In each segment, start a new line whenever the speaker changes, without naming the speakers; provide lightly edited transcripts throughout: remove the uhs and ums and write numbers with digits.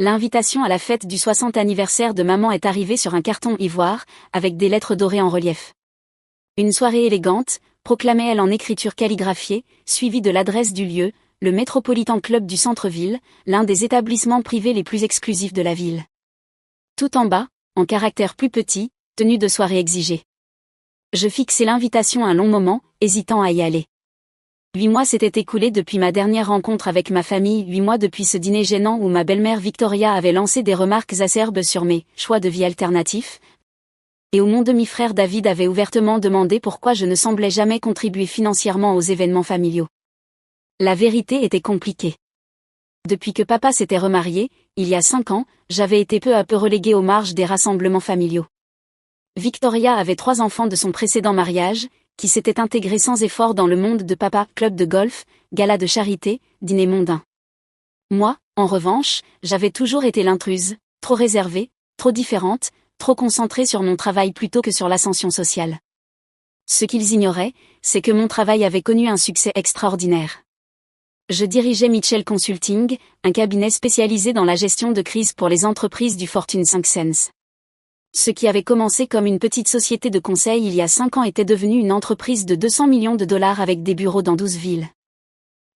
L'invitation à la fête du 60 anniversaire de maman est arrivée sur un carton ivoire, avec des lettres dorées en relief. Une soirée élégante, proclamait-elle en écriture calligraphiée, suivie de l'adresse du lieu, le Metropolitan Club du centre-ville, l'un des établissements privés les plus exclusifs de la ville. Tout en bas, en caractère plus petit, tenue de soirée exigée. Je fixai l'invitation un long moment, hésitant à y aller. 8 mois s'étaient écoulés depuis ma dernière rencontre avec ma famille, 8 mois depuis ce dîner gênant où ma belle-mère Victoria avait lancé des remarques acerbes sur mes choix de vie alternatifs, et où mon demi-frère David avait ouvertement demandé pourquoi je ne semblais jamais contribuer financièrement aux événements familiaux. La vérité était compliquée. Depuis que papa s'était remarié, il y a 5 ans, j'avais été peu à peu reléguée aux marges des rassemblements familiaux. Victoria avait 3 enfants de son précédent mariage, qui s'étaient intégrés sans effort dans le monde de papa, club de golf, gala de charité, dîner mondain. Moi, en revanche, j'avais toujours été l'intruse, trop réservée, trop différente, trop concentrée sur mon travail plutôt que sur l'ascension sociale. Ce qu'ils ignoraient, c'est que mon travail avait connu un succès extraordinaire. Je dirigeais Mitchell Consulting, un cabinet spécialisé dans la gestion de crise pour les entreprises du Fortune 500. Ce qui avait commencé comme une petite société de conseil il y a 5 ans était devenu une entreprise de 200 millions de dollars avec des bureaux dans 12 villes.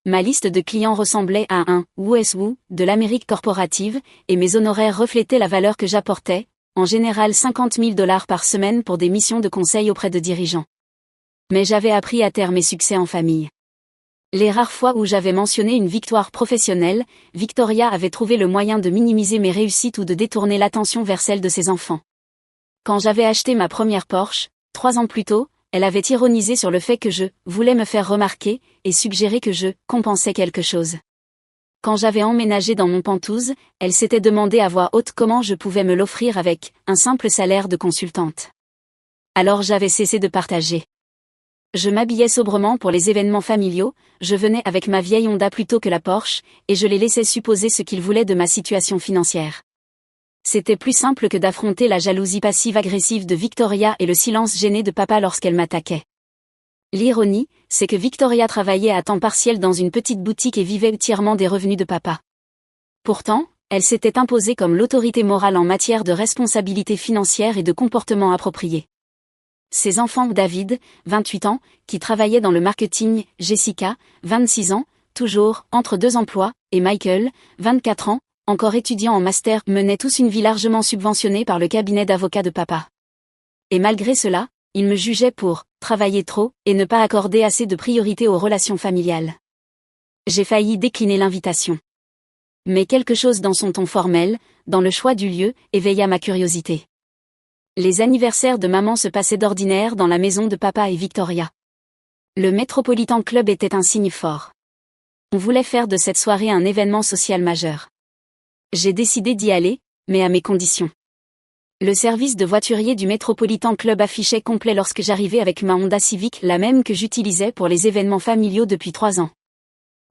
Ma liste de clients ressemblait à un Who de l'Amérique corporative, et mes honoraires reflétaient la valeur que j'apportais, en général 50 000 dollars par semaine pour des missions de conseil auprès de dirigeants. Mais j'avais appris à taire mes succès en famille. Les rares fois où j'avais mentionné une victoire professionnelle, Victoria avait trouvé le moyen de minimiser mes réussites ou de détourner l'attention vers celle de ses enfants. Quand j'avais acheté ma première Porsche, 3 ans plus tôt, elle avait ironisé sur le fait que je voulais me faire remarquer, et suggéré que je compensais quelque chose. Quand j'avais emménagé dans Montpentouse, elle s'était demandé à voix haute comment je pouvais me l'offrir avec un simple salaire de consultante. Alors j'avais cessé de partager. Je m'habillais sobrement pour les événements familiaux, je venais avec ma vieille Honda plutôt que la Porsche, et je les laissais supposer ce qu'ils voulaient de ma situation financière. C'était plus simple que d'affronter la jalousie passive-agressive de Victoria et le silence gêné de papa lorsqu'elle m'attaquait. L'ironie, c'est que Victoria travaillait à temps partiel dans une petite boutique et vivait entièrement des revenus de papa. Pourtant, elle s'était imposée comme l'autorité morale en matière de responsabilité financière et de comportement approprié. Ses enfants, David, 28 ans, qui travaillait dans le marketing, Jessica, 26 ans, toujours entre 2 emplois, et Michael, 24 ans, encore étudiant en master, menaient tous une vie largement subventionnée par le cabinet d'avocats de papa. Et malgré cela, ils me jugeaient pour travailler trop et ne pas accorder assez de priorité aux relations familiales. J'ai failli décliner l'invitation. Mais quelque chose dans son ton formel, dans le choix du lieu, éveilla ma curiosité. Les anniversaires de maman se passaient d'ordinaire dans la maison de papa et Victoria. Le Metropolitan Club était un signe fort. On voulait faire de cette soirée un événement social majeur. J'ai décidé d'y aller, mais à mes conditions. Le service de voiturier du Metropolitan Club affichait complet lorsque j'arrivais avec ma Honda Civic, la même que j'utilisais pour les événements familiaux depuis 3 ans.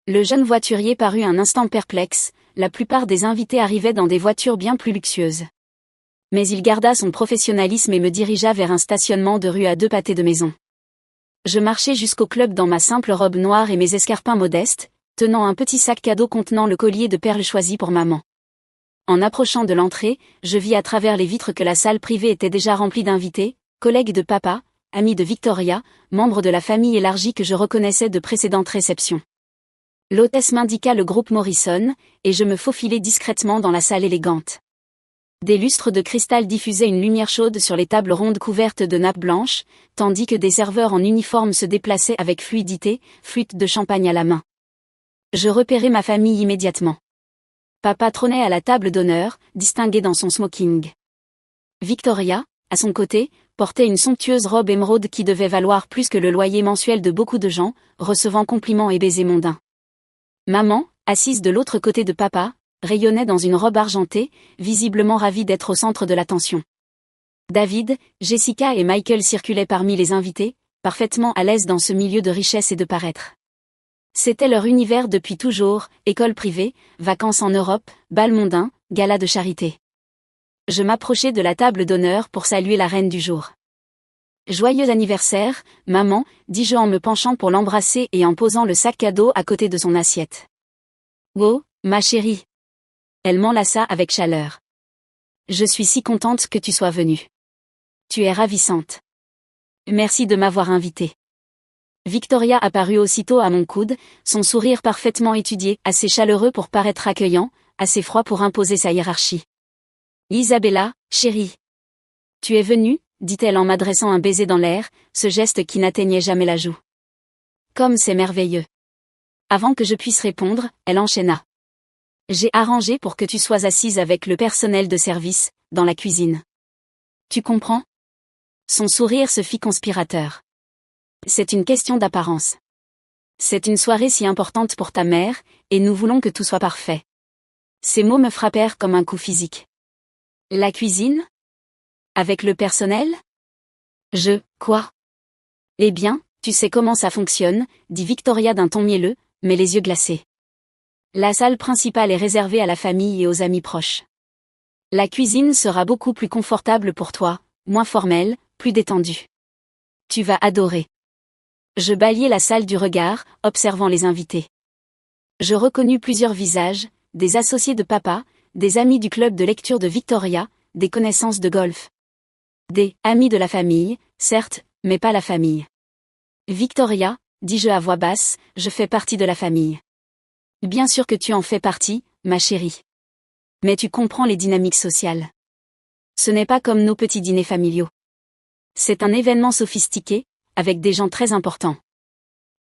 Le jeune voiturier parut un instant perplexe, la plupart des invités arrivaient dans des voitures bien plus luxueuses. Mais il garda son professionnalisme et me dirigea vers un stationnement de rue à 2 pâtés de maison. Je marchai jusqu'au club dans ma simple robe noire et mes escarpins modestes, tenant un petit sac cadeau contenant le collier de perles choisi pour maman. En approchant de l'entrée, je vis à travers les vitres que la salle privée était déjà remplie d'invités, collègues de papa, amis de Victoria, membres de la famille élargie que je reconnaissais de précédentes réceptions. L'hôtesse m'indiqua le groupe Morrison, et je me faufilai discrètement dans la salle élégante. Des lustres de cristal diffusaient une lumière chaude sur les tables rondes couvertes de nappes blanches, tandis que des serveurs en uniforme se déplaçaient avec fluidité, flûte de champagne à la main. Je repérai ma famille immédiatement. Papa trônait à la table d'honneur, distingué dans son smoking. Victoria, à son côté, portait une somptueuse robe émeraude qui devait valoir plus que le loyer mensuel de beaucoup de gens, recevant compliments et baisers mondains. Maman, assise de l'autre côté de papa, rayonnait dans une robe argentée, visiblement ravie d'être au centre de l'attention. David, Jessica et Michael circulaient parmi les invités, parfaitement à l'aise dans ce milieu de richesse et de paraître. C'était leur univers depuis toujours, école privée, vacances en Europe, bal mondain, gala de charité. Je m'approchai de la table d'honneur pour saluer la reine du jour. Joyeux anniversaire, maman, dis-je en me penchant pour l'embrasser et en posant le sac cadeau à côté de son assiette. Wow, ma chérie. Elle m'enlaça avec chaleur. Je suis si contente que tu sois venue. Tu es ravissante. Merci de m'avoir invitée. Victoria apparut aussitôt à mon coude, son sourire parfaitement étudié, assez chaleureux pour paraître accueillant, assez froid pour imposer sa hiérarchie. Isabella, chérie. Tu es venue, dit-elle en m'adressant un baiser dans l'air, ce geste qui n'atteignait jamais la joue. Comme c'est merveilleux. Avant que je puisse répondre, elle enchaîna. J'ai arrangé pour que tu sois assise avec le personnel de service, dans la cuisine. Tu comprends? Son sourire se fit conspirateur. C'est une question d'apparence. C'est une soirée si importante pour ta mère, et nous voulons que tout soit parfait. Ces mots me frappèrent comme un coup physique. La cuisine? Avec le personnel? Quoi? Eh bien, tu sais comment ça fonctionne, dit Victoria d'un ton mielleux, mais les yeux glacés. La salle principale est réservée à la famille et aux amis proches. La cuisine sera beaucoup plus confortable pour toi, moins formelle, plus détendue. Tu vas adorer. Je balayai la salle du regard, observant les invités. Je reconnus plusieurs visages, des associés de papa, des amis du club de lecture de Victoria, des connaissances de golf. Des amis de la famille, certes, mais pas la famille. Victoria, dis-je à voix basse, je fais partie de la famille. Bien sûr que tu en fais partie, ma chérie. Mais tu comprends les dynamiques sociales. Ce n'est pas comme nos petits dîners familiaux. C'est un événement sophistiqué, avec des gens très importants.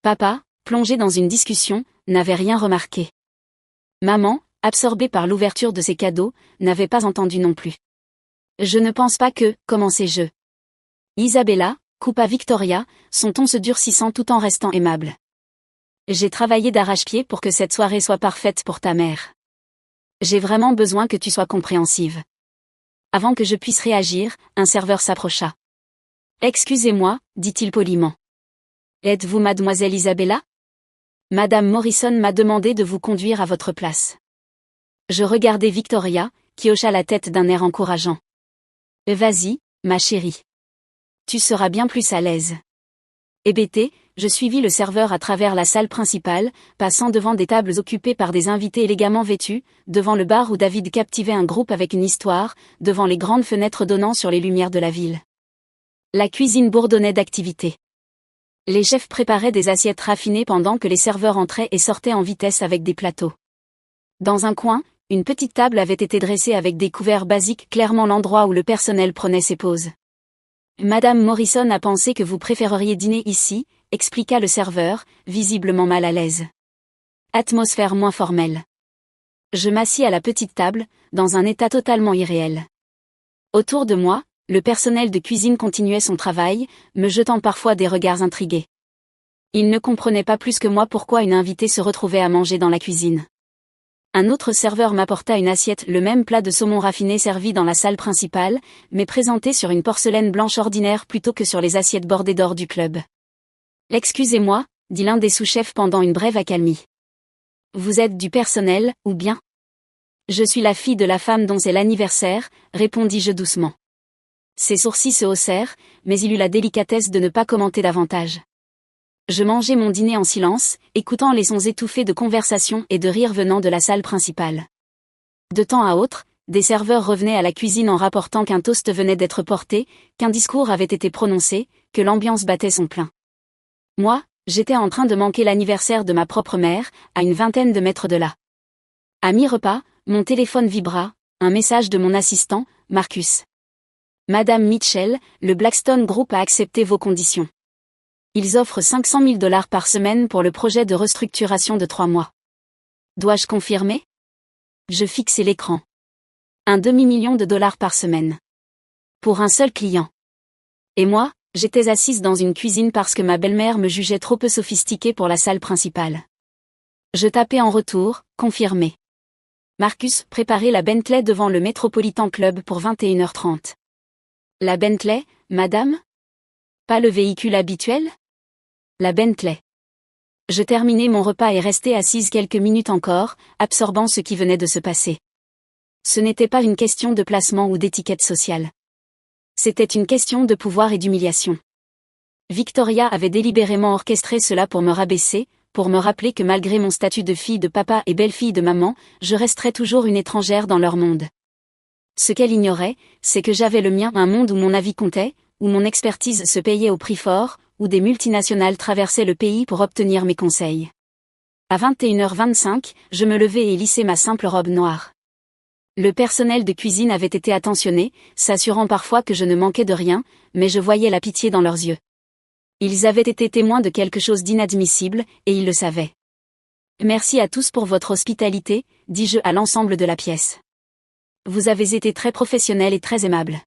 Papa, plongé dans une discussion, n'avait rien remarqué. Maman, absorbée par l'ouverture de ses cadeaux, n'avait pas entendu non plus. Je ne pense pas que, commençai-je. Isabella, coupa Victoria, son ton se durcissant tout en restant aimable. J'ai travaillé d'arrache-pied pour que cette soirée soit parfaite pour ta mère. J'ai vraiment besoin que tu sois compréhensive. Avant que je puisse réagir, un serveur s'approcha. Excusez-moi, dit-il poliment. Êtes-vous mademoiselle Isabella? Madame Morrison m'a demandé de vous conduire à votre place. Je regardai Victoria, qui hocha la tête d'un air encourageant. Vas-y, ma chérie. Tu seras bien plus à l'aise. Hébété, je suivis le serveur à travers la salle principale, passant devant des tables occupées par des invités élégamment vêtus, devant le bar où David captivait un groupe avec une histoire, devant les grandes fenêtres donnant sur les lumières de la ville. La cuisine bourdonnait d'activité. Les chefs préparaient des assiettes raffinées pendant que les serveurs entraient et sortaient en vitesse avec des plateaux. Dans un coin, une petite table avait été dressée avec des couverts basiques, clairement l'endroit où le personnel prenait ses pauses. Madame Morrison a pensé que vous préféreriez dîner ici, expliqua le serveur, visiblement mal à l'aise. Atmosphère moins formelle. Je m'assis à la petite table, dans un état totalement irréel. Autour de moi, le personnel de cuisine continuait son travail, me jetant parfois des regards intrigués. Ils ne comprenaient pas plus que moi pourquoi une invitée se retrouvait à manger dans la cuisine. Un autre serveur m'apporta une assiette, le même plat de saumon raffiné servi dans la salle principale, mais présenté sur une porcelaine blanche ordinaire plutôt que sur les assiettes bordées d'or du club. Excusez-moi, dit l'un des sous-chefs pendant une brève accalmie. Vous êtes du personnel, ou bien? Je suis la fille de la femme dont c'est l'anniversaire, répondis-je doucement. Ses sourcils se haussèrent, mais il eut la délicatesse de ne pas commenter davantage. Je mangeais mon dîner en silence, écoutant les sons étouffés de conversation et de rires venant de la salle principale. De temps à autre, des serveurs revenaient à la cuisine en rapportant qu'un toast venait d'être porté, qu'un discours avait été prononcé, que l'ambiance battait son plein. Moi, j'étais en train de manquer l'anniversaire de ma propre mère, à une vingtaine de mètres de là. À mi-repas, mon téléphone vibra, un message de mon assistant, Marcus. Madame Mitchell, le Blackstone Group a accepté vos conditions. Ils offrent 500 000 $ par semaine pour le projet de restructuration de 3 mois. Dois-je confirmer? Je fixai l'écran. Un demi-million de dollars par semaine. Pour un seul client. Et moi, j'étais assise dans une cuisine parce que ma belle-mère me jugeait trop peu sophistiquée pour la salle principale. Je tapais en retour, confirmé. Marcus préparait la Bentley devant le Metropolitan Club pour 21h30. La Bentley, madame? Pas le véhicule habituel? La Bentley. Je terminai mon repas et restai assise quelques minutes encore, absorbant ce qui venait de se passer. Ce n'était pas une question de placement ou d'étiquette sociale. C'était une question de pouvoir et d'humiliation. Victoria avait délibérément orchestré cela pour me rabaisser, pour me rappeler que malgré mon statut de fille de papa et belle-fille de maman, je resterais toujours une étrangère dans leur monde. Ce qu'elle ignorait, c'est que j'avais le mien, un monde où mon avis comptait, où mon expertise se payait au prix fort, où des multinationales traversaient le pays pour obtenir mes conseils. À 21h25, je me levai et lissai ma simple robe noire. Le personnel de cuisine avait été attentionné, s'assurant parfois que je ne manquais de rien, mais je voyais la pitié dans leurs yeux. Ils avaient été témoins de quelque chose d'inadmissible, et ils le savaient. Merci à tous pour votre hospitalité, dis-je à l'ensemble de la pièce. Vous avez été très professionnels et très aimables.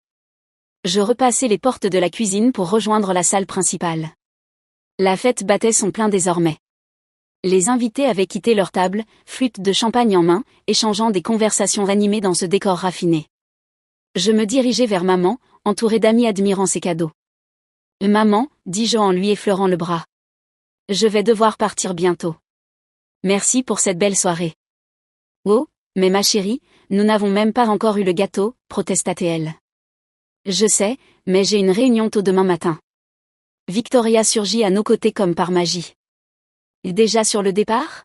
Je repassai les portes de la cuisine pour rejoindre la salle principale. La fête battait son plein désormais. Les invités avaient quitté leur table, flûte de champagne en main, échangeant des conversations animées dans ce décor raffiné. Je me dirigeai vers maman, entourée d'amis admirant ses cadeaux. Maman, dis-je en lui effleurant le bras. Je vais devoir partir bientôt. Merci pour cette belle soirée. Oh, mais ma chérie, nous n'avons même pas encore eu le gâteau, protesta-t-elle. Je sais, mais j'ai une réunion tôt demain matin. Victoria surgit à nos côtés comme par magie. Déjà sur le départ?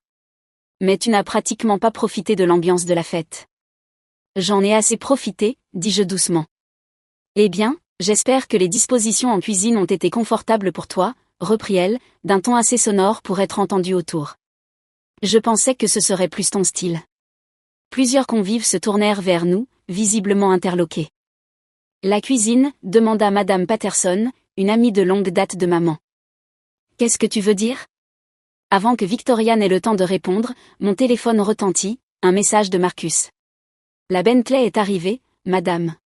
Mais tu n'as pratiquement pas profité de l'ambiance de la fête. J'en ai assez profité, dis-je doucement. Eh bien, j'espère que les dispositions en cuisine ont été confortables pour toi, reprit-elle, d'un ton assez sonore pour être entendue autour. Je pensais que ce serait plus ton style. Plusieurs convives se tournèrent vers nous, visiblement interloqués. La cuisine, demanda Madame Patterson, une amie de longue date de maman. Qu'est-ce que tu veux dire? Avant que Victoria n'ait le temps de répondre, mon téléphone retentit, un message de Marcus. La Bentley est arrivée, madame.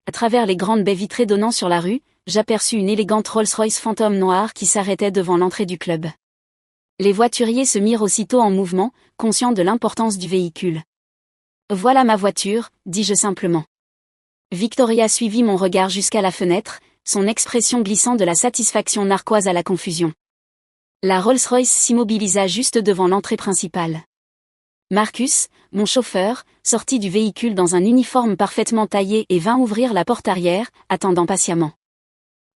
À travers les grandes baies vitrées donnant sur la rue, j'aperçus une élégante Rolls-Royce Phantom noire qui s'arrêtait devant l'entrée du club. Les voituriers se mirent aussitôt en mouvement, conscients de l'importance du véhicule. Voilà ma voiture, dis-je simplement. Victoria suivit mon regard jusqu'à la fenêtre, son expression glissant de la satisfaction narquoise à la confusion. La Rolls-Royce s'immobilisa juste devant l'entrée principale. Marcus, mon chauffeur, sortit du véhicule dans un uniforme parfaitement taillé et vint ouvrir la porte arrière, attendant patiemment.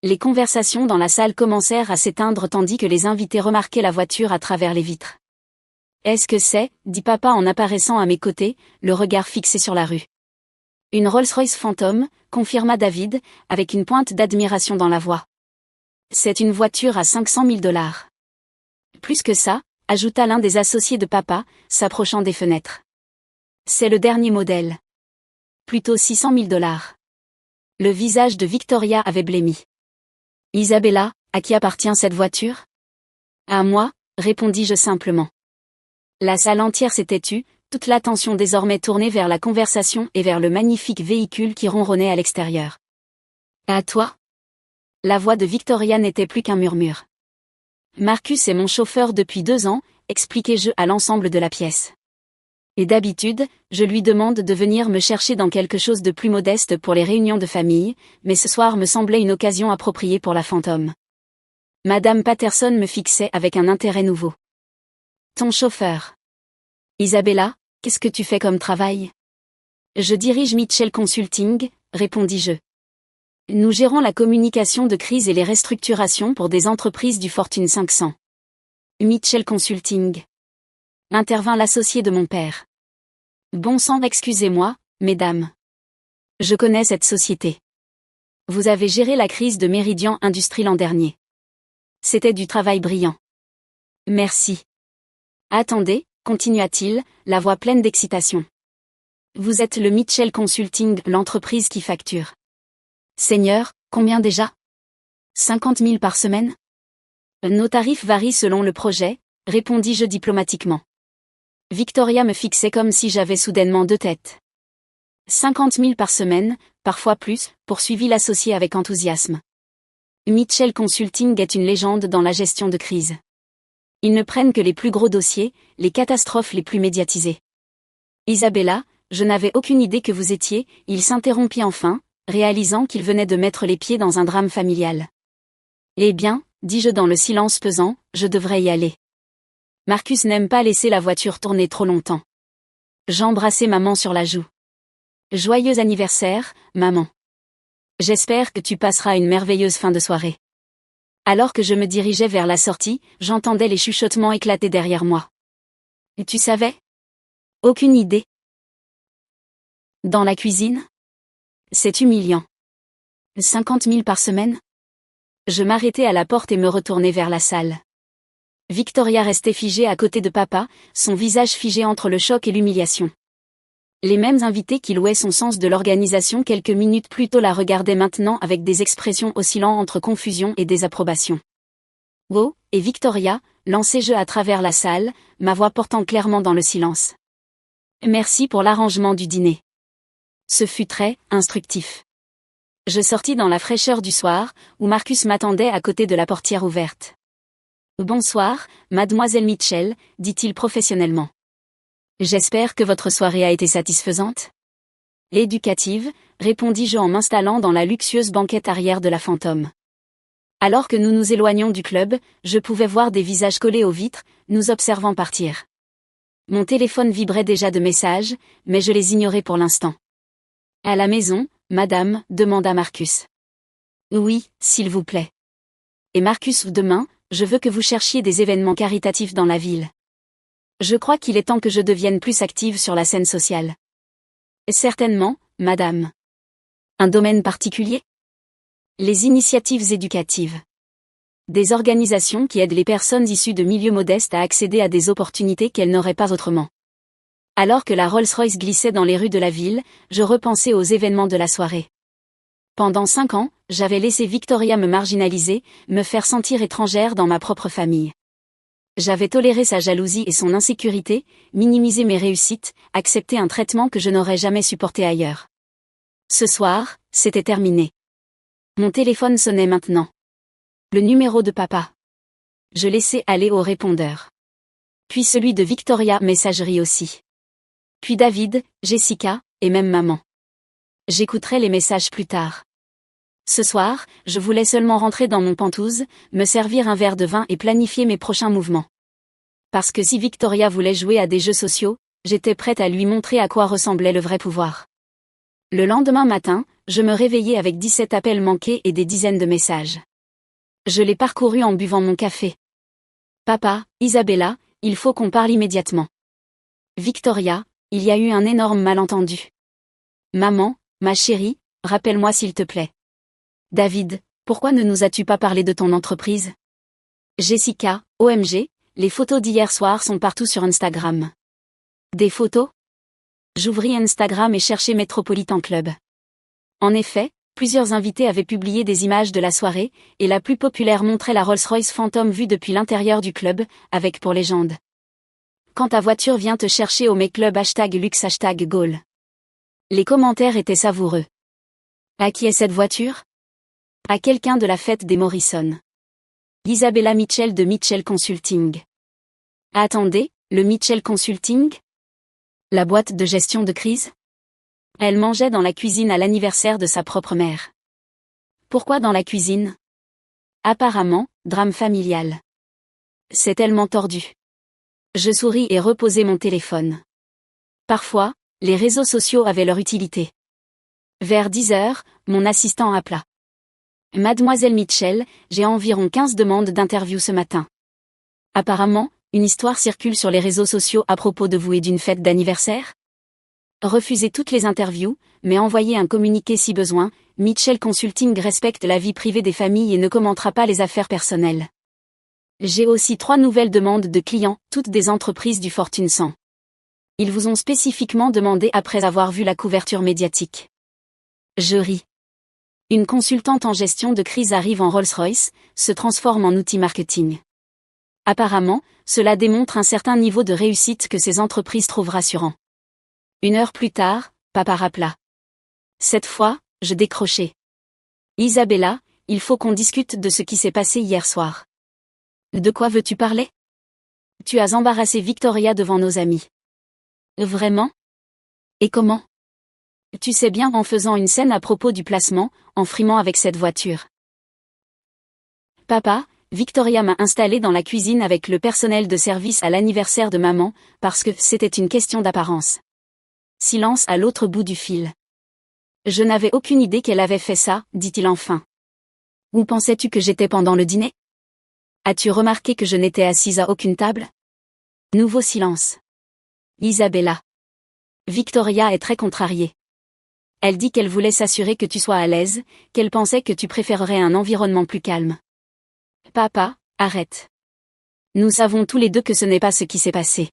Les conversations dans la salle commencèrent à s'éteindre tandis que les invités remarquaient la voiture à travers les vitres. « Est-ce que c'est » dit papa en apparaissant à mes côtés, le regard fixé sur la rue. « Une Rolls-Royce Phantom » confirma David, avec une pointe d'admiration dans la voix. « C'est une voiture à 500 000 $. Plus que ça, ajouta l'un des associés de papa, s'approchant des fenêtres. C'est le dernier modèle. Plutôt 600 000 $. Le visage de Victoria avait blêmi. Isabella, à qui appartient cette voiture? À moi, répondis-je simplement. La salle entière s'était tue, toute l'attention désormais tournée vers la conversation et vers le magnifique véhicule qui ronronnait à l'extérieur. À toi? La voix de Victoria n'était plus qu'un murmure. Marcus est mon chauffeur depuis 2 ans, expliquai-je à l'ensemble de la pièce. Et d'habitude, je lui demande de venir me chercher dans quelque chose de plus modeste pour les réunions de famille, mais ce soir me semblait une occasion appropriée pour la fantôme. Madame Patterson me fixait avec un intérêt nouveau. Ton chauffeur. Isabella, qu'est-ce que tu fais comme travail? Je dirige Mitchell Consulting, répondis-je. Nous gérons la communication de crise et les restructurations pour des entreprises du Fortune 500. Mitchell Consulting. Intervint l'associé de mon père. Bon sang, excusez-moi, mesdames. Je connais cette société. Vous avez géré la crise de Meridian Industries l'an dernier. C'était du travail brillant. Merci. Attendez, continua-t-il, la voix pleine d'excitation. Vous êtes le Mitchell Consulting, l'entreprise qui facture. Seigneur, combien déjà? 50 000 par semaine? Nos tarifs varient selon le projet, répondis-je diplomatiquement. Victoria me fixait comme si j'avais soudainement 2 têtes. 50 000 par semaine, parfois plus, poursuivit l'associé avec enthousiasme. Mitchell Consulting est une légende dans la gestion de crise. Ils ne prennent que les plus gros dossiers, les catastrophes les plus médiatisées. Isabella, je n'avais aucune idée que vous étiez, il s'interrompit enfin, réalisant qu'il venait de mettre les pieds dans un drame familial. Eh bien, dis-je dans le silence pesant, je devrais y aller. Marcus n'aime pas laisser la voiture tourner trop longtemps. J'embrassai maman sur la joue. Joyeux anniversaire, maman. J'espère que tu passeras une merveilleuse fin de soirée. Alors que je me dirigeais vers la sortie, j'entendais les chuchotements éclater derrière moi. Tu savais? Aucune idée. Dans la cuisine? C'est humiliant. 50 000 par semaine? Je m'arrêtai à la porte et me retournai vers la salle. Victoria restait figée à côté de papa, son visage figé entre le choc et l'humiliation. Les mêmes invités qui louaient son sens de l'organisation quelques minutes plus tôt la regardaient maintenant avec des expressions oscillant entre confusion et désapprobation. Wow, et Victoria, lançai-je à travers la salle, ma voix portant clairement dans le silence. Merci pour l'arrangement du dîner. Ce fut très instructif. Je sortis dans la fraîcheur du soir, où Marcus m'attendait à côté de la portière ouverte. Bonsoir, mademoiselle Mitchell, dit-il professionnellement. J'espère que votre soirée a été satisfaisante. Éducative, répondis-je en m'installant dans la luxueuse banquette arrière de la Fantôme. Alors que nous nous éloignions du club, je pouvais voir des visages collés aux vitres, nous observant partir. Mon téléphone vibrait déjà de messages, mais je les ignorais pour l'instant. À la maison, madame, demanda Marcus. Oui, s'il vous plaît. Et Marcus, demain, je veux que vous cherchiez des événements caritatifs dans la ville. Je crois qu'il est temps que je devienne plus active sur la scène sociale. Certainement, madame. Un domaine particulier? Les initiatives éducatives. Des organisations qui aident les personnes issues de milieux modestes à accéder à des opportunités qu'elles n'auraient pas autrement. Alors que la Rolls-Royce glissait dans les rues de la ville, je repensais aux événements de la soirée. Pendant 5 ans, j'avais laissé Victoria me marginaliser, me faire sentir étrangère dans ma propre famille. J'avais toléré sa jalousie et son insécurité, minimisé mes réussites, accepté un traitement que je n'aurais jamais supporté ailleurs. Ce soir, c'était terminé. Mon téléphone sonnait maintenant. Le numéro de papa. Je laissai aller au répondeur. Puis celui de Victoria, messagerie aussi. Puis David, Jessica, et même maman. J'écouterai les messages plus tard. Ce soir, je voulais seulement rentrer dans mon penthouse, me servir un verre de vin et planifier mes prochains mouvements. Parce que si Victoria voulait jouer à des jeux sociaux, j'étais prête à lui montrer à quoi ressemblait le vrai pouvoir. Le lendemain matin, je me réveillai avec 17 appels manqués et des dizaines de messages. Je les parcourus en buvant mon café. Papa, Isabella, il faut qu'on parle immédiatement. Victoria, il y a eu un énorme malentendu. Maman, ma chérie, rappelle-moi s'il te plaît. David, pourquoi ne nous as-tu pas parlé de ton entreprise? Jessica, OMG, les photos d'hier soir sont partout sur Instagram. Des photos? J'ouvris Instagram et cherchai Metropolitan Club. En effet, plusieurs invités avaient publié des images de la soirée, et la plus populaire montrait la Rolls-Royce Phantom vue depuis l'intérieur du club, avec pour légende. Quand ta voiture vient te chercher au McClub #luxe #goal. Les commentaires étaient savoureux. À qui est cette voiture? À quelqu'un de la fête des Morrison. Isabella Mitchell de Mitchell Consulting. Attendez, le Mitchell Consulting? La boîte de gestion de crise? Elle mangeait dans la cuisine à l'anniversaire de sa propre mère. Pourquoi dans la cuisine? Apparemment, drame familial. C'est tellement tordu. Je souris et reposai mon téléphone. Parfois, les réseaux sociaux avaient leur utilité. Vers 10 heures, mon assistant appela. Mademoiselle Mitchell, j'ai environ 15 demandes d'interview ce matin. Apparemment, une histoire circule sur les réseaux sociaux à propos de vous et d'une fête d'anniversaire? Refusez toutes les interviews, mais envoyez un communiqué si besoin. Mitchell Consulting respecte la vie privée des familles et ne commentera pas les affaires personnelles. J'ai aussi 3 nouvelles demandes de clients, toutes des entreprises du Fortune 100. Ils vous ont spécifiquement demandé après avoir vu la couverture médiatique. Je ris. Une consultante en gestion de crise arrive en Rolls-Royce, se transforme en outil marketing. Apparemment, cela démontre un certain niveau de réussite que ces entreprises trouvent rassurant. 1 heure plus tard, papa rappela. Cette fois, je décrochai. Isabella, il faut qu'on discute de ce qui s'est passé hier soir. De quoi veux-tu parler? Tu as embarrassé Victoria devant nos amis. Vraiment? Et comment? Tu sais bien, en faisant une scène à propos du placement, en frimant avec cette voiture. Papa, Victoria m'a installé dans la cuisine avec le personnel de service à l'anniversaire de maman, parce que c'était une question d'apparence. Silence à l'autre bout du fil. Je n'avais aucune idée qu'elle avait fait ça, dit-il enfin. Où pensais-tu que j'étais pendant le dîner? As-tu remarqué que je n'étais assise à aucune table? Nouveau silence. Isabella. Victoria est très contrariée. Elle dit qu'elle voulait s'assurer que tu sois à l'aise, qu'elle pensait que tu préférerais un environnement plus calme. Papa, arrête. Nous savons tous les deux que ce n'est pas ce qui s'est passé.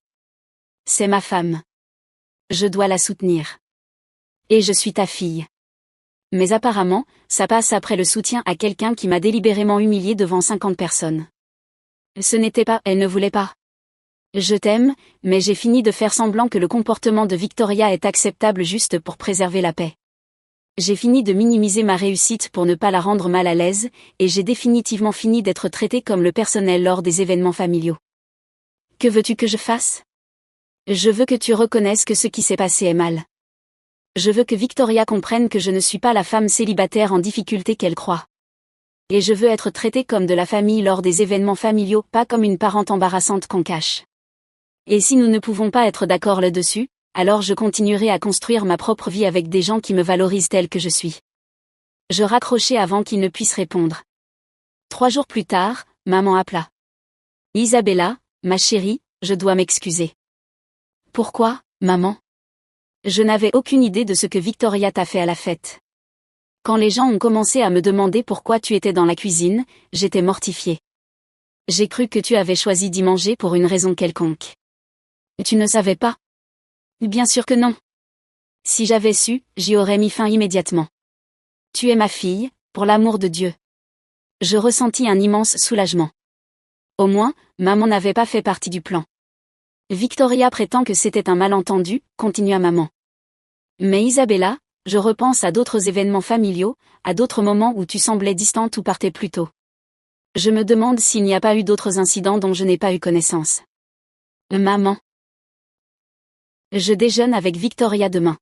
C'est ma femme. Je dois la soutenir. Et je suis ta fille. Mais apparemment, ça passe après le soutien à quelqu'un qui m'a délibérément humiliée devant 50 personnes. Ce n'était pas, elle ne voulait pas. Je t'aime, mais j'ai fini de faire semblant que le comportement de Victoria est acceptable juste pour préserver la paix. J'ai fini de minimiser ma réussite pour ne pas la rendre mal à l'aise, et j'ai définitivement fini d'être traitée comme le personnel lors des événements familiaux. Que veux-tu que je fasse? Je veux que tu reconnaisses que ce qui s'est passé est mal. Je veux que Victoria comprenne que je ne suis pas la femme célibataire en difficulté qu'elle croit. Et je veux être traitée comme de la famille lors des événements familiaux, pas comme une parente embarrassante qu'on cache. Et si nous ne pouvons pas être d'accord là-dessus, alors je continuerai à construire ma propre vie avec des gens qui me valorisent telle que je suis. Je raccrochai avant qu'il ne puisse répondre. 3 jours plus tard, maman appela. Isabella, ma chérie, je dois m'excuser. Pourquoi, maman? Je n'avais aucune idée de ce que Victoria t'a fait à la fête. Quand les gens ont commencé à me demander pourquoi tu étais dans la cuisine, j'étais mortifiée. J'ai cru que tu avais choisi d'y manger pour une raison quelconque. Tu ne savais pas? Bien sûr que non. Si j'avais su, j'y aurais mis fin immédiatement. Tu es ma fille, pour l'amour de Dieu. Je ressentis un immense soulagement. Au moins, maman n'avait pas fait partie du plan. Victoria prétend que c'était un malentendu, continua maman. Mais Isabella, je repense à d'autres événements familiaux, à d'autres moments où tu semblais distante ou partais plus tôt. Je me demande s'il n'y a pas eu d'autres incidents dont je n'ai pas eu connaissance. Maman. Je déjeune avec Victoria demain.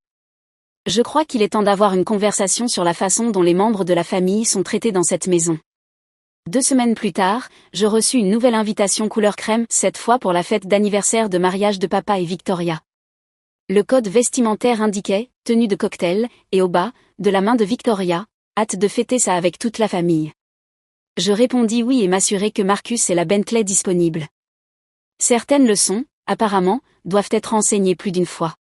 Je crois qu'il est temps d'avoir une conversation sur la façon dont les membres de la famille sont traités dans cette maison. 2 semaines plus tard, je reçus une nouvelle invitation couleur crème, cette fois pour la fête d'anniversaire de mariage de papa et Victoria. Le code vestimentaire indiquait « tenue de cocktail » et au bas, de la main de Victoria, « hâte de fêter ça avec toute la famille ». Je répondis oui et m'assurai que Marcus et la Bentley disponibles. Certaines leçons, apparemment, doivent être enseignées plus d'une fois.